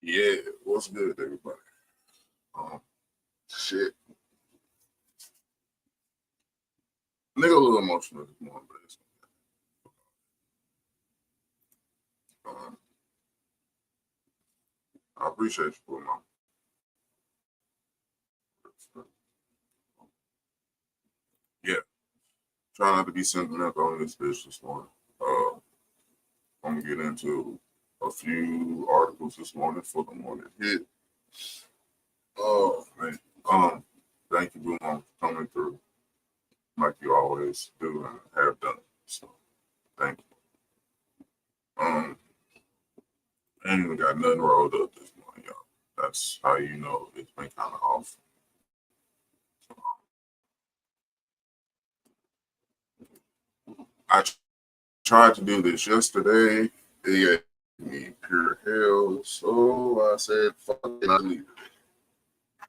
Yeah, what's good, everybody? Shit, nigga, a little emotional this morning, but um, I appreciate you putting on. Yeah, trying not to be sentimental on this bitch this morning. Uh, I'm gonna get into a few articles this morning for the morning hit. Oh man, thank you, Bruno, for coming through like you always do and have done. So thank you. I ain't even got nothing rolled up this morning, y'all. That's how you know it's been kind of off. I tried to do this yesterday. It gave me pure hell. So I said, fuck it, I leave it. I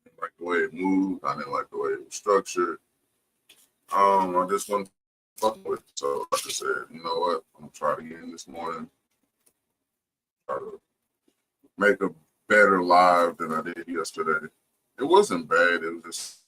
didn't like the way it moved. I didn't like the way it was structured. I just wasn't fucking with it. So I just said, you know what? I'm gonna try it again this morning. Try to make a better live than I did yesterday. It wasn't bad. It was just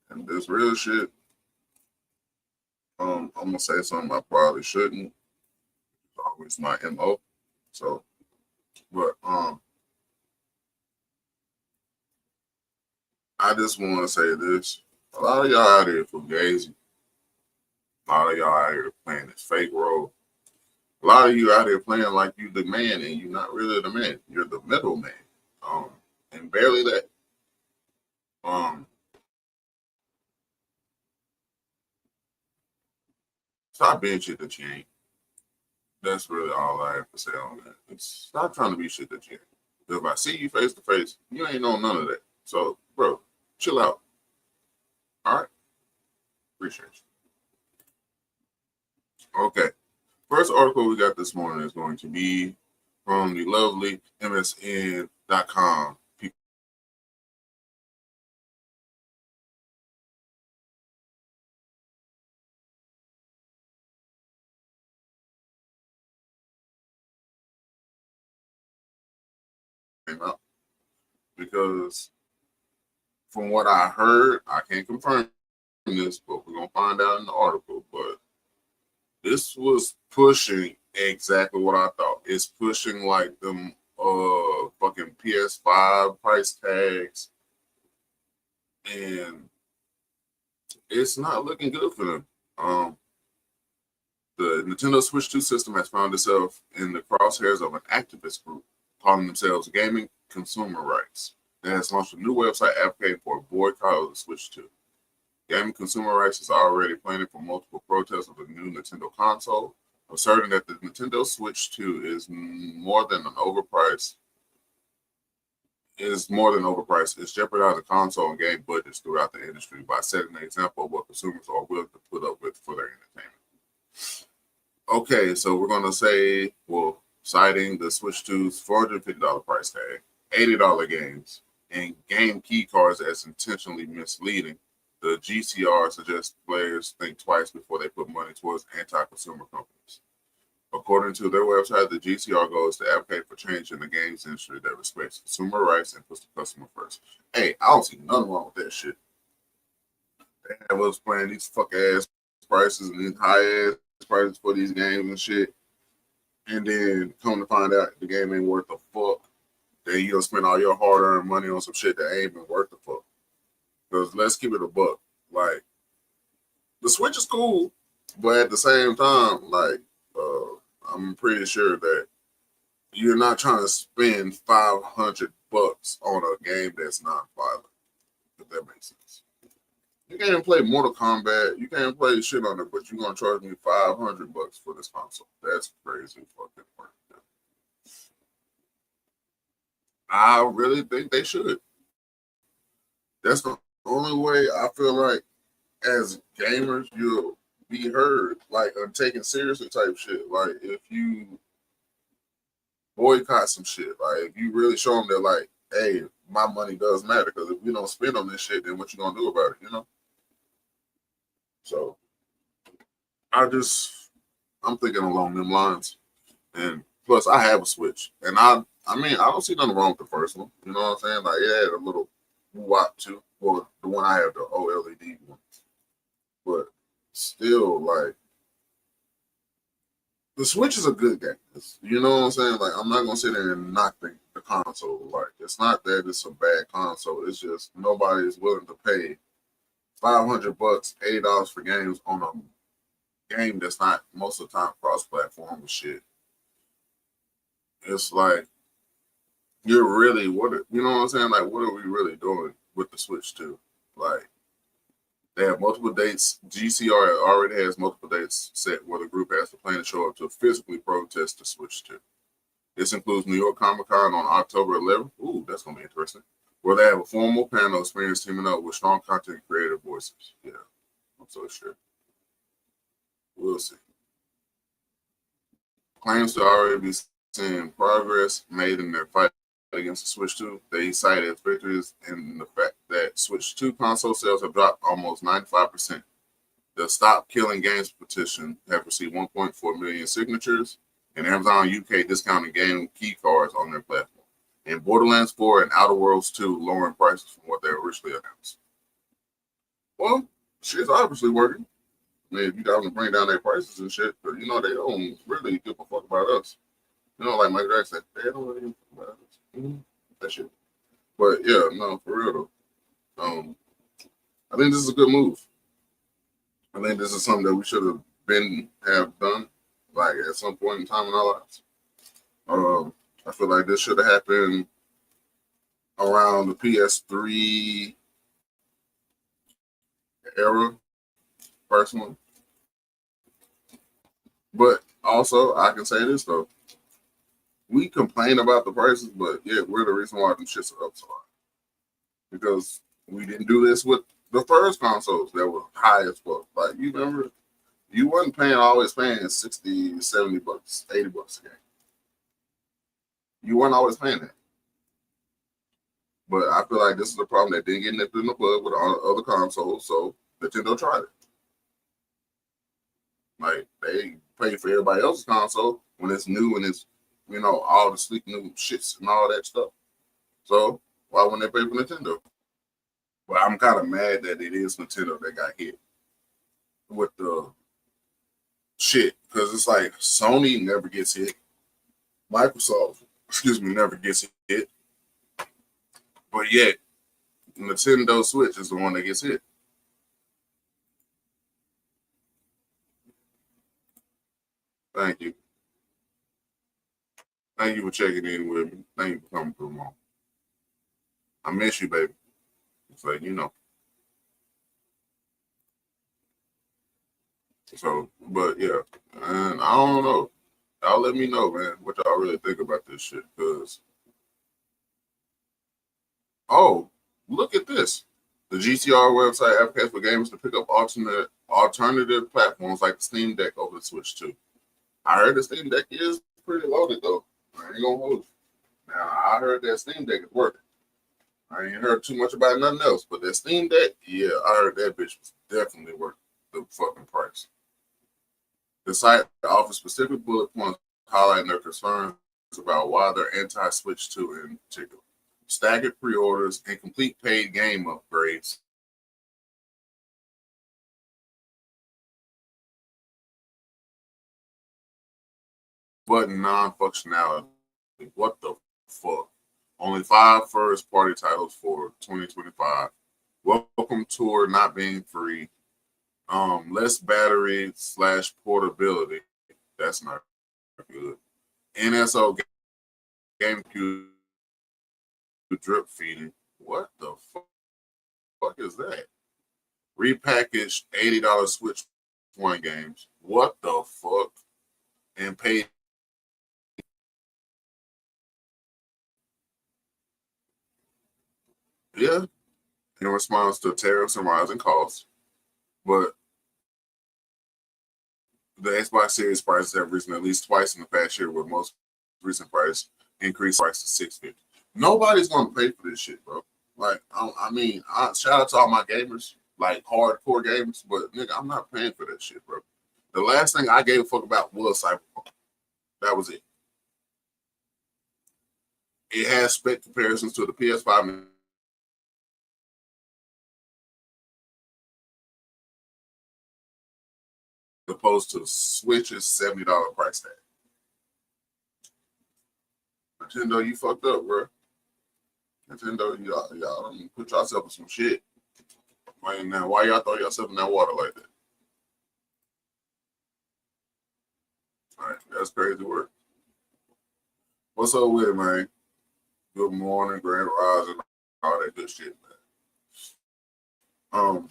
and this real shit. I'm gonna say something I probably shouldn't. It's always my MO. So, but I just want to say this. A lot of y'all out here fugazi. A lot of y'all out here playing this fake role. A lot of you out here playing like you the man and you're not really the man. You're the middle man. Um, and barely that. Um, Stop being shit that you ain't. That's really all I have to say on that. Stop trying to be shit that you ain't. If I see you face to face, you ain't know none of that. So, bro, chill out. All right? Appreciate you. Okay. First article we got this morning is going to be from the lovely MSN.com. People came out because from what I heard, I can't confirm this, but we're gonna find out in the article. But this was pushing exactly what I thought. It's pushing like them fucking PS5 price tags, and it's not looking good for them. The Nintendo Switch 2 system has found itself in the crosshairs of an activist group calling themselves Gaming Consumer Rights that has launched a new website advocating for a boycott of the Switch 2. Gaming Consumer Rights is already planning for multiple protests of the new Nintendo console, asserting that the Nintendo Switch 2 is more than overpriced. It's jeopardizing console and game budgets throughout the industry by setting an example of what consumers are willing to put up with for their entertainment. Okay, so we're gonna say, well, citing the Switch 2's $450 price tag, $80 games, and game key cards as intentionally misleading, the GCR suggests players think twice before they put money towards anti-consumer companies. According to their website, the GCR goes to advocate for change in the games industry that respects consumer rights and puts the customer first. Hey, I don't see nothing wrong with that shit. They have us playing these fuck ass prices and these high ass prices for these games and shit, and then come to find out the game ain't worth a fuck. Then you don't spend all your hard earned money on some shit that ain't even worth the fuck. Because let's keep it a buck. Like, the Switch is cool, but at the same time, like, I'm pretty sure that you're not trying to spend $500 on a game that's not violent. If that makes sense. You can't play Mortal Kombat. You can't play shit on it, but you're gonna charge me $500 for this console. That's crazy fucking work. I really think they should. That's the only way I feel like as gamers you'll be heard, like taken seriously type shit. Like if you boycott some shit. Like, if you really show them that, like, hey, my money does matter, because if we don't spend on this shit, then what you gonna do about it, you know? So I'm thinking along them lines. And plus, I have a Switch, and I mean, I don't see nothing wrong with the first one. You know what I'm saying? Like, it had a little wop too. Well, the one I have, the OLED one, but still, like, the Switch is a good game. You know what I'm saying? Like, I'm not gonna sit there and knock the console. Like, it's not that it's a bad console. It's just nobody is willing to pay $500, $80 for games on a game that's not most of the time cross-platform and shit. It's like, you're really you know what I'm saying? Like, what are we really doing with the Switch 2? Like, they have multiple dates. GCR already has multiple dates set where the group has to plan to show up to physically protest the Switch 2. This includes New York Comic Con on October 11th. Ooh, that's gonna be interesting. Where they have a formal panel experience teaming up with strong content creative voices. Yeah, I'm so sure. We'll see. Claims to already be seeing progress made in their fight against the Switch 2. They cited victories in the fact that Switch 2 console sales have dropped almost 95%. The Stop Killing Games petition have received 1.4 million signatures, and Amazon UK discounted game key cards on their platform. And Borderlands 4 and Outer Worlds 2 lowering prices from what they originally announced. Well, shit's obviously working. I mean, if you got them to bring down their prices and shit, but you know, they don't really give a fuck about us. You know, like Mike Jackson said, they don't really give a fuck about us. That shit. But yeah, no, for real though. I think this is a good move. I think this is something that we should have done, like, at some point in time in our lives. I feel like this should have happened around the PS3 era, personally. But also, I can say this though: we complain about the prices, but yeah, we're the reason why them shits are up so high. Because we didn't do this with the first consoles that were high as fuck. Like, you remember, you wasn't always paying 60, 70 bucks, 80 bucks a game. You weren't always paying that. But I feel like this is a problem that didn't get nipped in the bud with all other consoles, so Nintendo tried it. Like, they pay for everybody else's console when it's new and it's, you know, all the sleek new shits and all that stuff. So why wouldn't they pay for Nintendo? But I'm kind of mad that it is Nintendo that got hit with the shit, because it's like Sony never gets hit, Microsoft, never gets hit, but yet Nintendo Switch is the one that gets hit. Thank you. Thank you for checking in with me. Thank you for coming through, Mom. I miss you, baby. It's like, you know. So, but yeah, and I don't know. Y'all let me know, man, what y'all really think about this shit. Because, oh, look at this. The GCR website advocates for gamers to pick up alternative platforms like the Steam Deck over the Switch 2. I heard the Steam Deck is pretty loaded, though. I ain't gonna hold you. Now, I heard that Steam Deck is working. I ain't heard too much about nothing else, but that Steam Deck, yeah, I heard that bitch was definitely worth the fucking price. The site offers specific bullet points highlighting their concerns about why they're anti-Switch 2 in particular. Staggered pre-orders and complete paid game upgrades. Button non-functionality. What the fuck? Only 5 first-party titles for 2025. Welcome tour not being free. Less battery / portability. That's not good. NSO GameCube drip feeding. What the fuck is that? Repackaged $80 Switch 1 games. What the fuck? And paid. Yeah, in response to tariffs and rising costs. But the Xbox Series prices have risen at least twice in the past year, with most increase price to $650. Nobody's gonna pay for this shit, bro. Like, I mean, shout out to all my gamers, like hardcore gamers, but nigga, I'm not paying for that shit, bro. The last thing I gave a fuck about was Cyberpunk. That was it. It has spec comparisons to the PS5. Opposed to Switch's $70 price tag. Nintendo, you fucked up, bro. Nintendo, y'all don't put yourself in some shit. Right now, why y'all throw yourself in that water like that? All right, that's crazy work. What's up with it, man? Good morning, Grand Rising, all that good shit, man.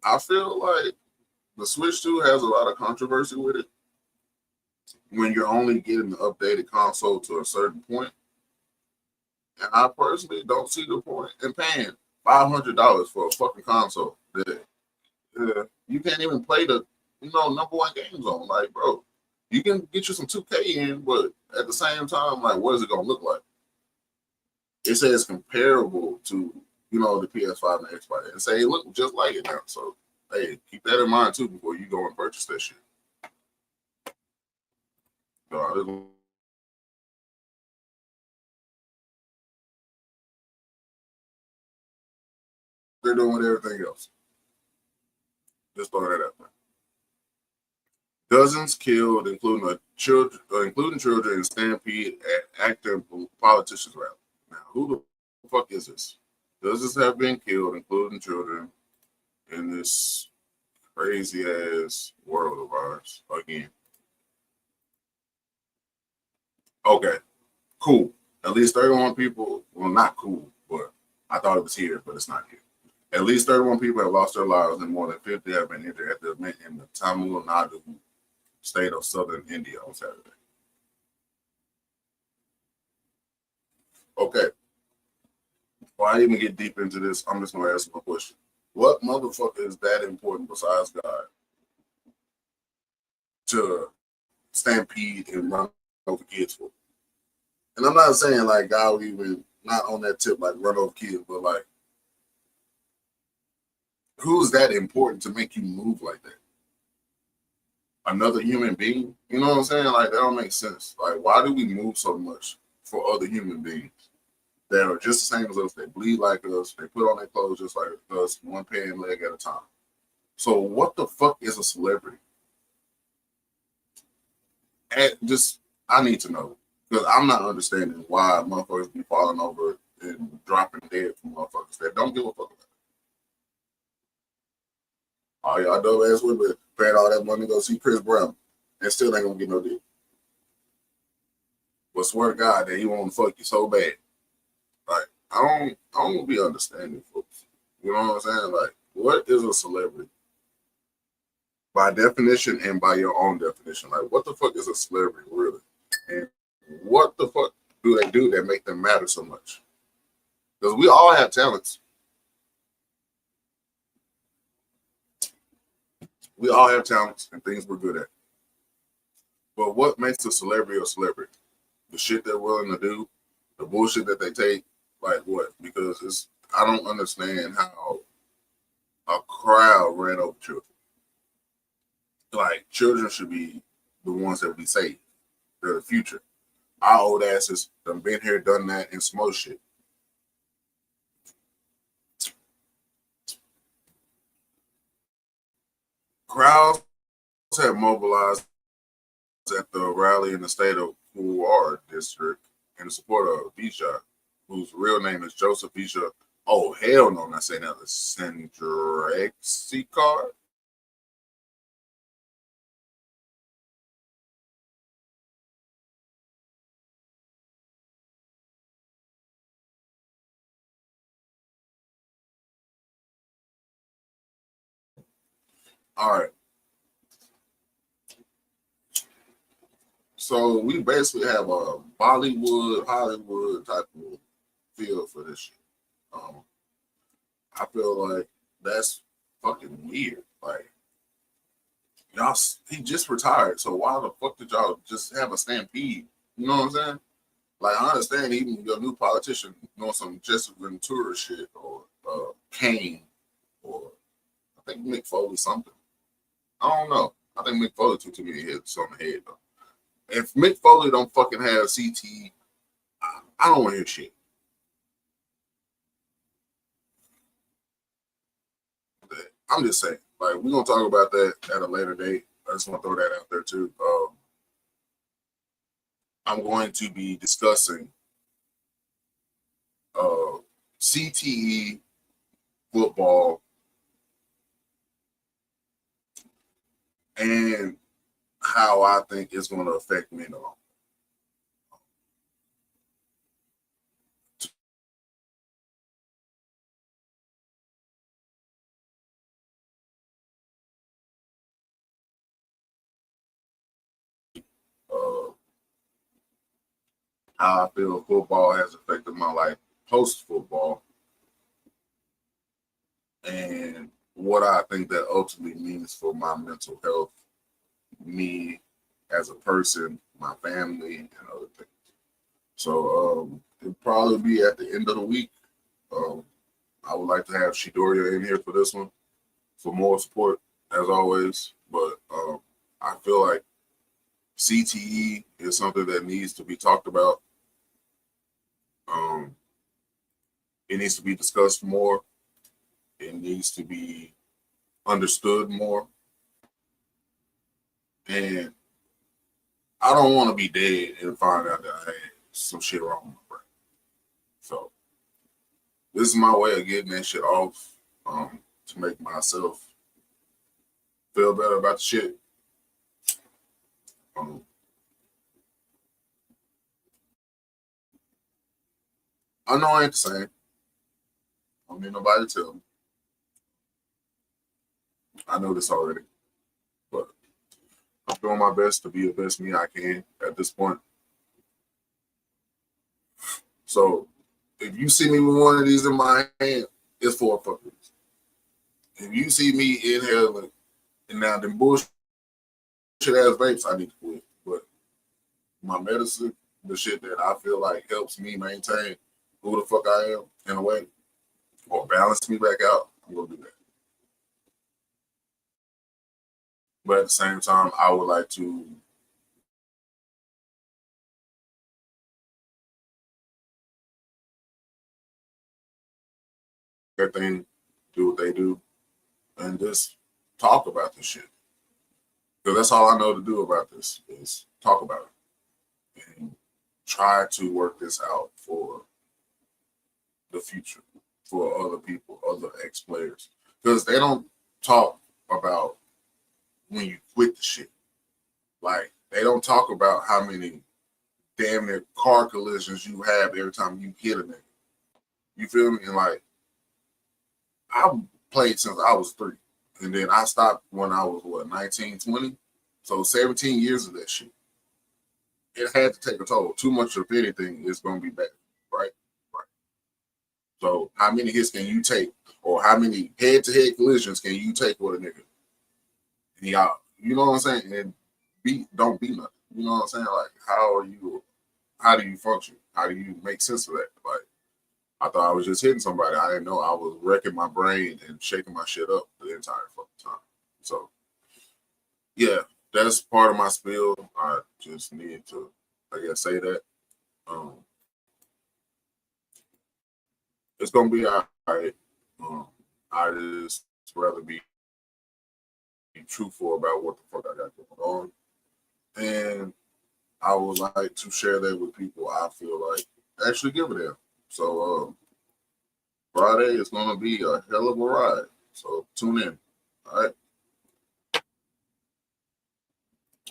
I feel like the Switch 2 has a lot of controversy with it. When you're only getting the updated console to a certain point. And I personally don't see the point in paying $500 for a fucking console that you can't even play the number one games on. Like, bro, you can get you some 2K in, but at the same time, like, what is it gonna look like? It says comparable to the PS5 and Xbox, and say it look just like it now. So hey, keep that in mind too before you go and purchase that shit. They're doing with everything else. Just throw that out there. Dozens killed, including children in stampede at active politicians rally. Now, who the fuck is this? Dozens have been killed, including children, in this crazy ass world of ours again. Okay, cool. At least 31 people. Well, not cool, but I thought it was here, but it's not here. At least 31 people have lost their lives and more than 50 have been injured at the event in the Tamil Nadu state of southern India on Saturday. Okay. Before I even get deep into this, I'm just going to ask you a question. What motherfucker is that important besides God to stampede and run over kids for? And I'm not saying like God would even not on that tip, like run over kids, but like, who's that important to make you move like that? Another human being? You know what I'm saying? Like, that don't make sense. Like, why do we move so much for other human beings that are just the same as us? They bleed like us. They put on their clothes just like us, one pan leg at a time. So what the fuck is a celebrity? I need to know. Because I'm not understanding why motherfuckers be falling over and dropping dead from motherfuckers that don't give a fuck about it. All y'all dope ass women paying all that money to go see Chris Brown and still ain't gonna get no deal. But swear to God that he won't fuck you so bad. Like, I don't be understanding, folks. You know what I'm saying? Like, what is a celebrity? By definition and by your own definition. Like, what the fuck is a celebrity really? And what the fuck do they do that make them matter so much? Because we all have talents. We all have talents and things we're good at. But what makes a celebrity a celebrity? The shit they're willing to do, the bullshit that they take, like what? Because I don't understand how a crowd ran over children. Like, children should be the ones that we save. They're the future. Our old asses done been here, done that, and some more shit. Crowds have mobilized at the rally in the state of Puar district in support of Visha, whose real name is Joseph Visha. Oh, hell no, I'm not saying that. Sendrexikar. All right. So we basically have a Bollywood, Hollywood type of feel for this shit. I feel like that's fucking weird. Like, he just retired. So why the fuck did y'all just have a stampede? You know what I'm saying? Like, I understand even your new politician doing some Jesse Ventura shit or Kane or I think Mick Foley something. I don't know. I think Mick Foley took too many hits on the head though. If Mick Foley don't fucking have CTE, I don't want to hear shit. I'm just saying, like, we're gonna talk about that at a later date. I just want to throw that out there too. I'm going to be discussing CTE, football, and how I think it's going to affect me in the long run. How I feel football has affected my life post football, and what I think that ultimately means for my mental health, me as a person, my family, and other things. So it'll probably be at the end of the week. Um, I would like to have Shidoria in here for this one for more support, as always. But I feel like CTE is something that needs to be talked about. It needs to be discussed more. It needs to be understood more. And I don't want to be dead and find out that I had some shit wrong with my brain. So this is my way of getting that shit off to make myself feel better about the shit. I know I ain't the same. I don't need nobody to tell me. I know this already. But I'm doing my best to be the best me I can at this point. So if you see me with one of these in my hand, it's for a fucking reason. If you see me inhaling and now them bullshit ass vapes, I need to quit. But my medicine, the shit that I feel like helps me maintain who the fuck I am in a way, or balance me back out, I'm gonna do that. But at the same time, I would like to everything, do what they do, and just talk about this shit. Because that's all I know to do about this is talk about it and try to work this out for the future, for other people, other ex players. Because they don't talk about when you quit the shit. Like, they don't talk about how many damn near car collisions you have every time you hit a nigga. You feel me? And like, I played since I was 3. And then I stopped when I was, what, 19, 20? So 17 years of that shit. It had to take a toll. Too much of anything is going to be bad, right? Right. So how many hits can you take? Or how many head-to-head collisions can you take with a nigga? And y'all, you know what I'm saying? And don't be nothing. You know what I'm saying? Like, how do you function? How do you make sense of that? Like, I thought I was just hitting somebody. I didn't know I was wrecking my brain and shaking my shit up the entire fucking time. So, yeah, that's part of my spiel. I just need to, I guess, say that. Um, it's gonna be all right. I just rather be truthful about what the fuck I got going on, and I would like to share that with people I feel like actually give a damn. So Friday is gonna be a hell of a ride. So tune in. All right.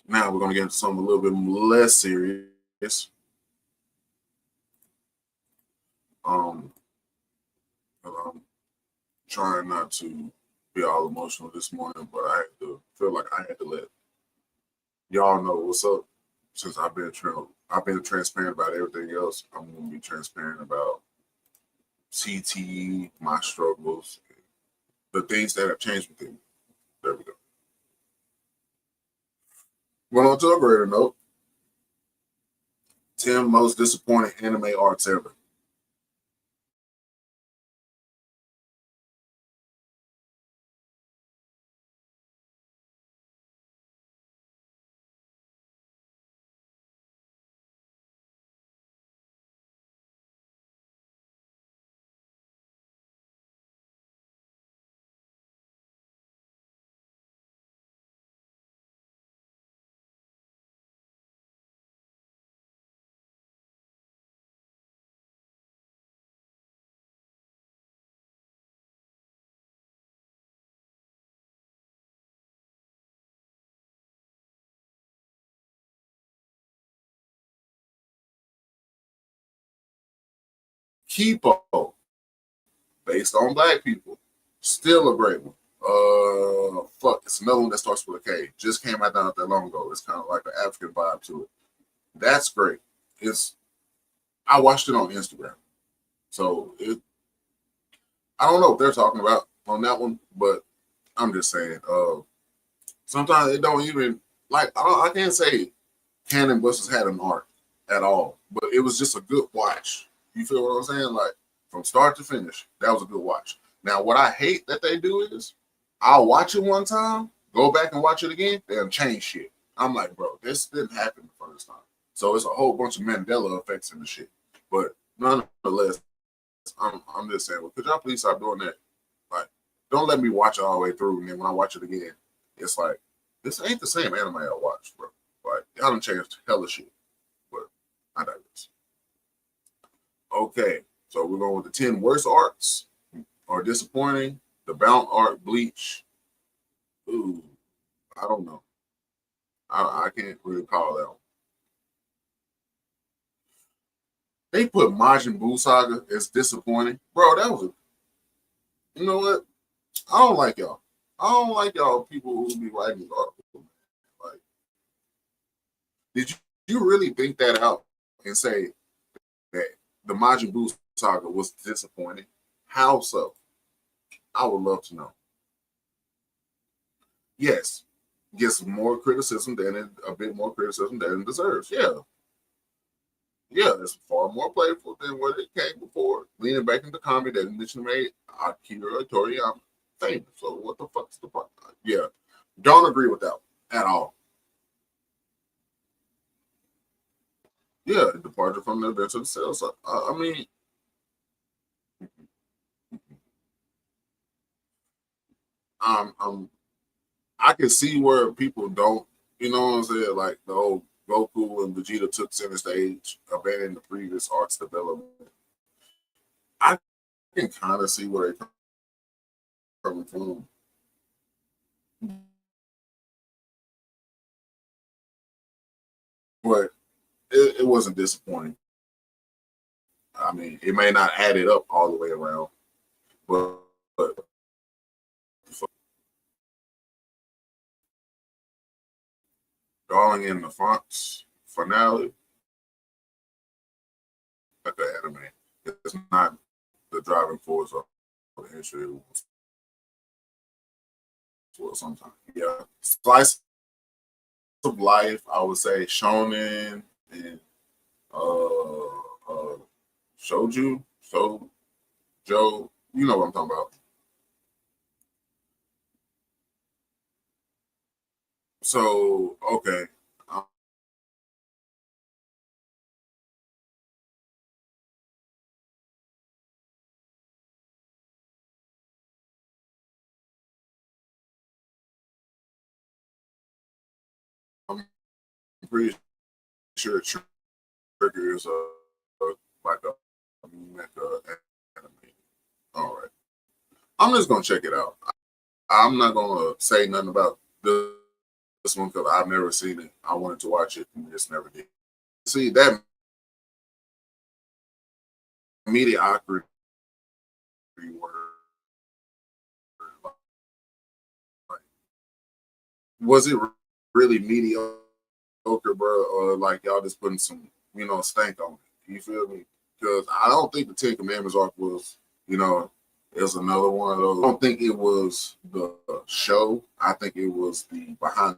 Now we're gonna get into something a little bit less serious. Um, I'm trying not to be all emotional this morning, but I had to feel like I had to let y'all know what's up. Since I've been transparent about everything else. I'm gonna be transparent about CTE, my struggles, the things that have changed within me. There we go. Went on to a greater note. 10 most disappointing anime arcs ever. Kipo, based on black people, still a great one. It's another one that starts with a K. Just came out not that long ago. It's kind of like an African vibe to it. That's great. It's I watched it on Instagram, so I don't know what they're talking about on that one, but I'm just saying. Sometimes it don't even like I can't say Cannon Busters had an arc at all, but it was just a good watch. You feel what I'm saying? Like from start to finish, that was a good watch. Now, what I hate that they do is I'll watch it one time, go back and watch it again, they'll change shit. I'm like, bro, this didn't happen the first time. So it's a whole bunch of Mandela effects in the shit. But nonetheless, I'm just saying, well, could y'all please stop doing that? Like, don't let me watch it all the way through, and then when I watch it again, it's like this ain't the same anime I watched, bro. Like, y'all done changed hella shit. But I digress. Okay, so we're going with the 10 worst arcs or disappointing. The Bound arc, Bleach. Ooh, I don't know. I can't really call that one. They put Majin Buu Saga as disappointing, bro. That was you know what? I don't like y'all. I don't like y'all people who be writing these articles. Like, did you really think that out and say that the Majin Buu Saga was disappointing? How so? I would love to know. Yes, gets more criticism than a bit more criticism than it deserves. Yeah, it's far more playful than what it came before. Leaning back into comedy that initially made Akira Toriyama famous. So what the fuck's the point? Yeah, don't agree with that at all. Yeah, departure from the events of the sales. I mean, I'm I can see where people don't, you know what I'm saying? Like the whole Goku and Vegeta took center stage, abandoning the previous arcs development. I can kind of see where they're coming from, but it wasn't disappointing. I mean, it may not add it up all the way around, but Darling in the Fonts finale, like the anime, it's not the driving force of the history well sometimes. Yeah. Slice of life, I would say shonen and uh shoju, so Joe, you know what I'm talking about. So okay, I'm pretty sure Trigger is like a mecha anime. All right, I'm just gonna check it out. I'm not gonna say nothing about this one because I've never seen it. I wanted to watch it and just never did. See that mediocrity word. Like, was it really mediocre, bro, or like y'all just putting some, stank on it? You feel me? Because I don't think the Ten Commandments arc was, you know, it was another one of those. I don't think it was the show. I think it was the behind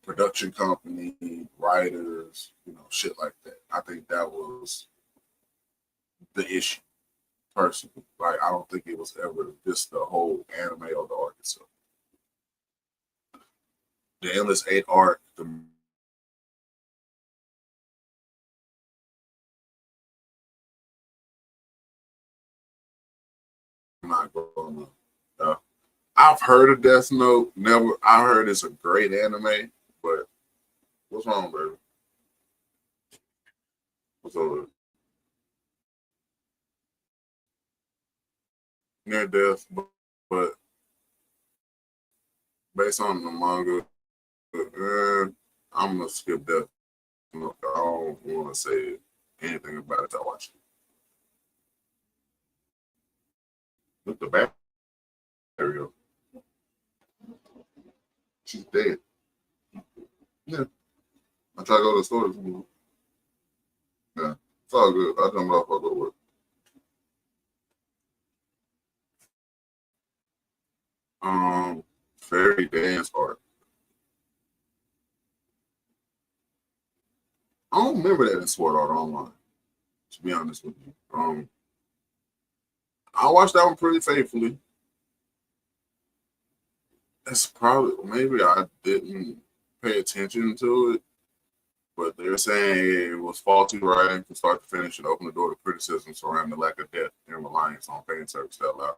production company, writers, shit like that. I think that was the issue, personally. Like, I don't think it was ever just the whole anime or the art itself. The Endless Eight arc, I'm not going to. I've heard of Death Note. Never. I heard it's a great anime, but what's wrong, baby? What's over? Near death, but based on the manga, I'm gonna skip Death Note. I don't want to say anything about it. I watch it. Look, the back. There we go. She's dead. Yeah. I try to go to the store. Yeah. It's all good. I jump off. I go to work. Fairy dance art. I don't remember that in Sword Art Online, to be honest with you. I watched that one pretty faithfully. That's probably, maybe I didn't pay attention to it, but they're saying it was faulty writing from start to finish and opened the door to criticism surrounding the lack of depth and reliance on fan service that allowed.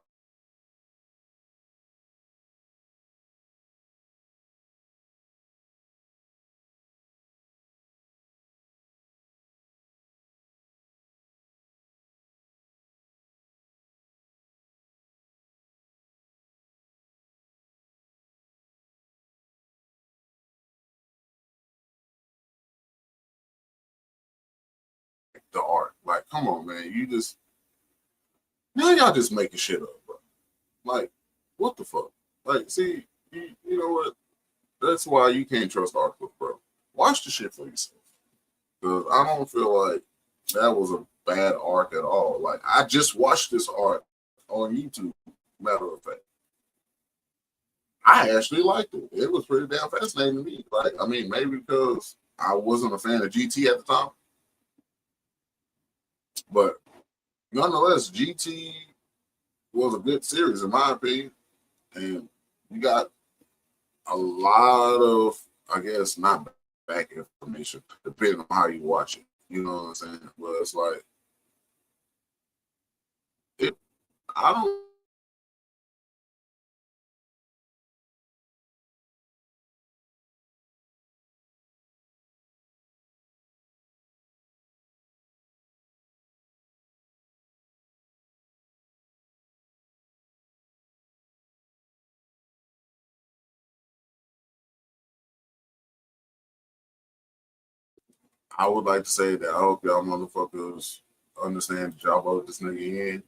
The art. Like, come on, man. Now y'all just making shit up, bro. Like, what the fuck? Like, see, you know what? That's why you can't trust art book, bro. Watch the shit for yourself. Because I don't feel like that was a bad arc at all. Like, I just watched this art on YouTube, matter of fact. I actually liked it. It was pretty damn fascinating to me. Like, I mean, maybe because I wasn't a fan of GT at the time, but nonetheless, GT was a good series in my opinion, and you got a lot of, I guess, not back information depending on how you watch it. You know what I'm saying? But it's like, I don't. I would like to say that I hope y'all motherfuckers understand that y'all voted this nigga in,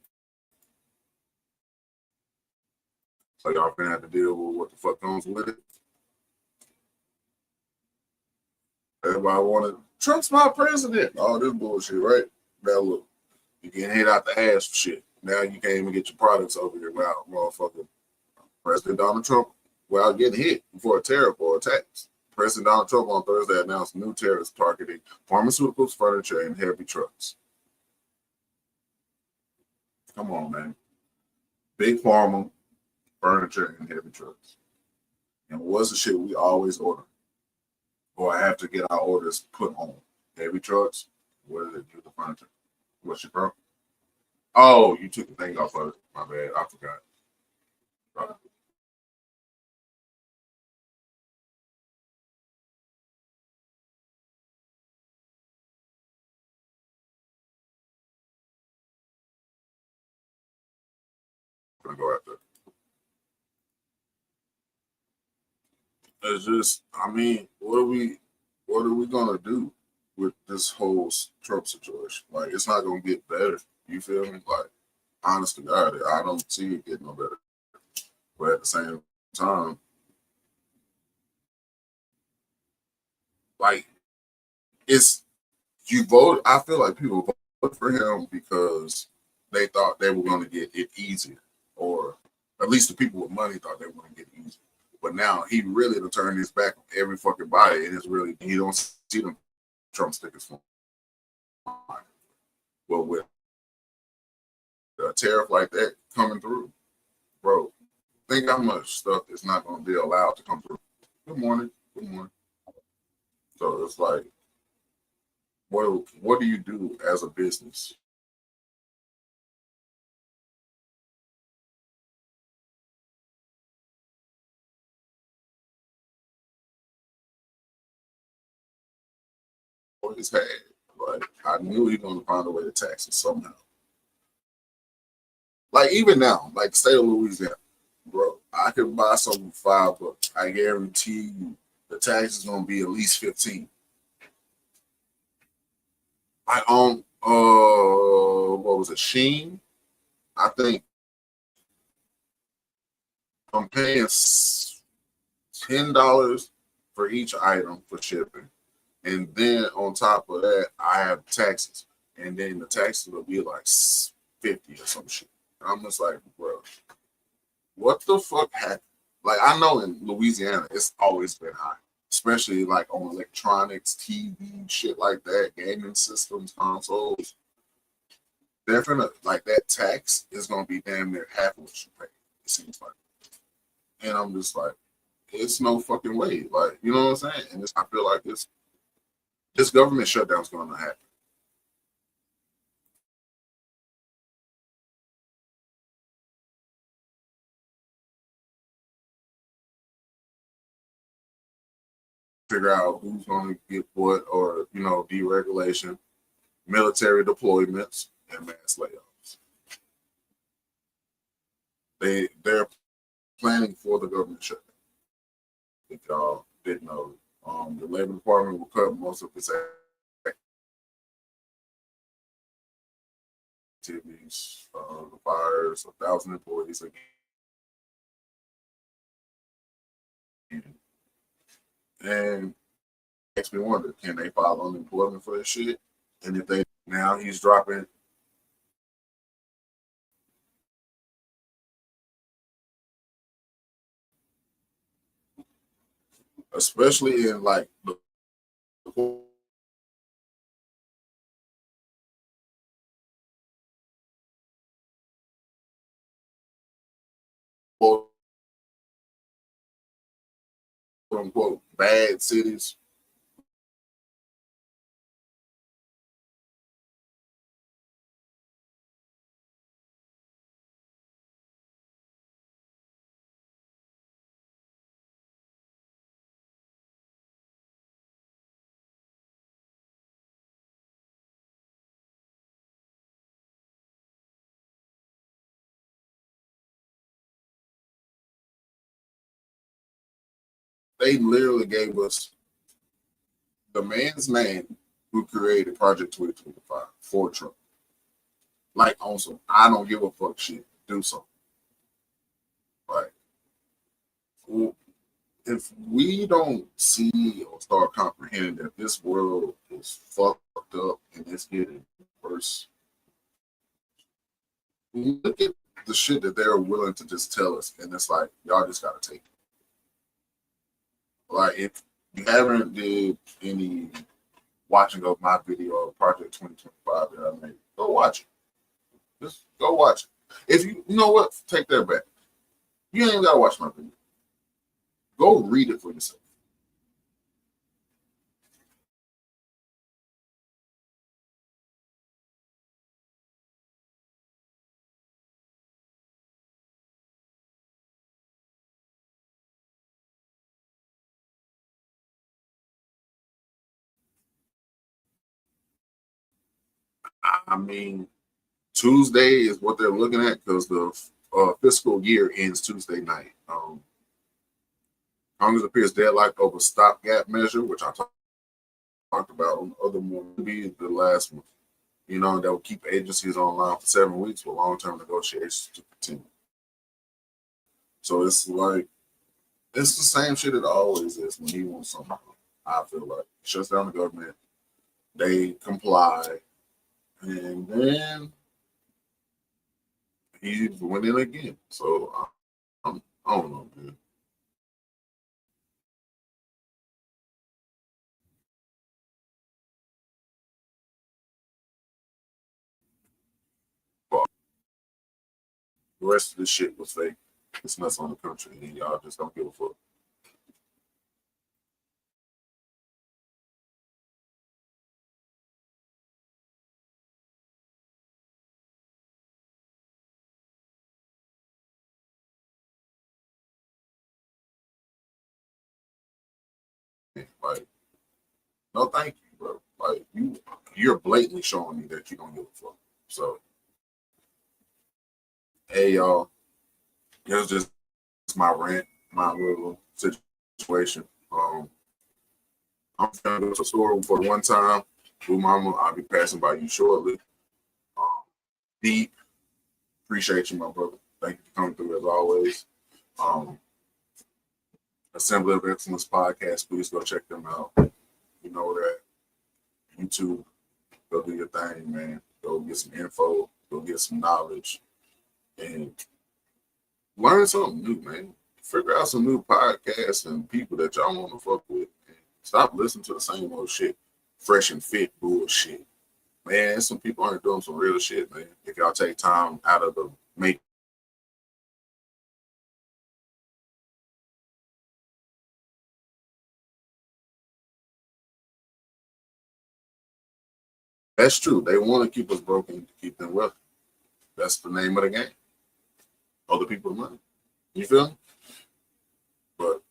so y'all gonna have to deal with what the fuck comes with it. Everybody wanted Trump's my president. All this bullshit, right? Now look, you getting hit out the ass for shit. Now you can't even get your products over here without motherfucker President Donald Trump without getting hit before a tariff or attacks. President Donald Trump on Thursday announced new tariffs targeting pharmaceuticals, furniture, and heavy trucks. Come on, man. Big pharma, furniture, and heavy trucks. And what's the shit we always order? Or I have to get our orders put on. Heavy trucks. What is it? Do the furniture? What's your problem? Oh, you took the thing off of it. My bad. I forgot. I'm gonna go after. It's just, I mean, what are we gonna do with this whole Trump situation? Like, it's not gonna get better. You feel me? Like, honest to God, I don't see it getting no better. But at the same time, like, it's you vote. I feel like people voted for him because they thought they were going to get it easier, or at least the people with money thought they were going to get it easier. But now he really to turn his back on every fucking body, and it's really you don't see them Trump stickers for. Well, with a tariff like that coming through, bro, think how much stuff is not going to be allowed to come through. Good morning. Good morning. So it's like, what do you do as a business? What he's had, like I knew he was going to find a way to tax it somehow. Like even now, like the state of Louisiana, bro, I could buy something for $5. I guarantee you, the tax is going to be at least 15. I own what was it, Sheen? I think I'm paying $10 for each item for shipping, and then on top of that, I have taxes, and then the taxes will be like 50 or some shit. I'm just like, bro, what the fuck happened? Like I know in Louisiana, it's always been high, especially like on electronics, TV, shit like that, gaming systems, consoles. Definitely, like that tax is gonna be damn near half of what you pay. It seems like, and I'm just like, it's no fucking way. Like, you know what I'm saying? And I feel like this government shutdown is going to happen. Figure out who's going to get what, or deregulation, military deployments, and mass layoffs. They're planning for the government shutdown. If y'all didn't know, the Labor Department will cut most of its activities. The fires 1,000 employees again, and makes me wonder: can they file unemployment for this shit? And if they now he's dropping. Especially in like the quote unquote bad cities. They literally gave us the man's name who created Project 2025 for Trump. Like on some I don't give a fuck shit. Do something. Like if we don't see or start comprehending that this world is fucked up and it's getting worse, look at the shit that they're willing to just tell us, and it's like y'all just gotta take it. Like if you haven't did any watching of my video of Project 2025 that I made, go watch it. Just go watch it. If you know what, take that back. You ain't even gotta watch my video. Go read it for yourself. I mean, Tuesday is what they're looking at because the fiscal year ends Tuesday night. Congress appears deadlocked over stopgap measure, which I talked about on the other one, be the last one. That will keep agencies online for 7 weeks with long-term negotiations to continue. So it's like it's the same shit it always is when he wants something. I feel like he shuts down the government, they comply, and then he went in again. So I don't know, man. The rest of this shit was fake. It's nuts on the country, and y'all just don't give a fuck. Like, no, thank you, bro. Like, you're blatantly showing me that you don't give a fuck. So, hey, y'all, it was just my rant, my little situation. I'm gonna go to the store for one time. Boo Mama, I'll be passing by you shortly. Um, Deep, appreciate you, my brother. Thank you for coming through as always. Um, Assembly of Excellence podcast, please go check them out. You know that. YouTube, go do your thing, man. Go get some info, go get some knowledge, and learn something new, man. Figure out some new podcasts and people that y'all want to fuck with. And stop listening to the same old shit, fresh and fit bullshit. Man, some people aren't doing some real shit, man. If y'all take time out of the make. That's true. They want to keep us broken to keep them wealthy. That's the name of the game. Other people's money. You feel me? But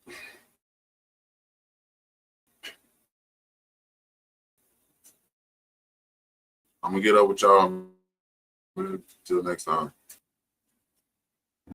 I'm gonna get up with y'all. Till next time.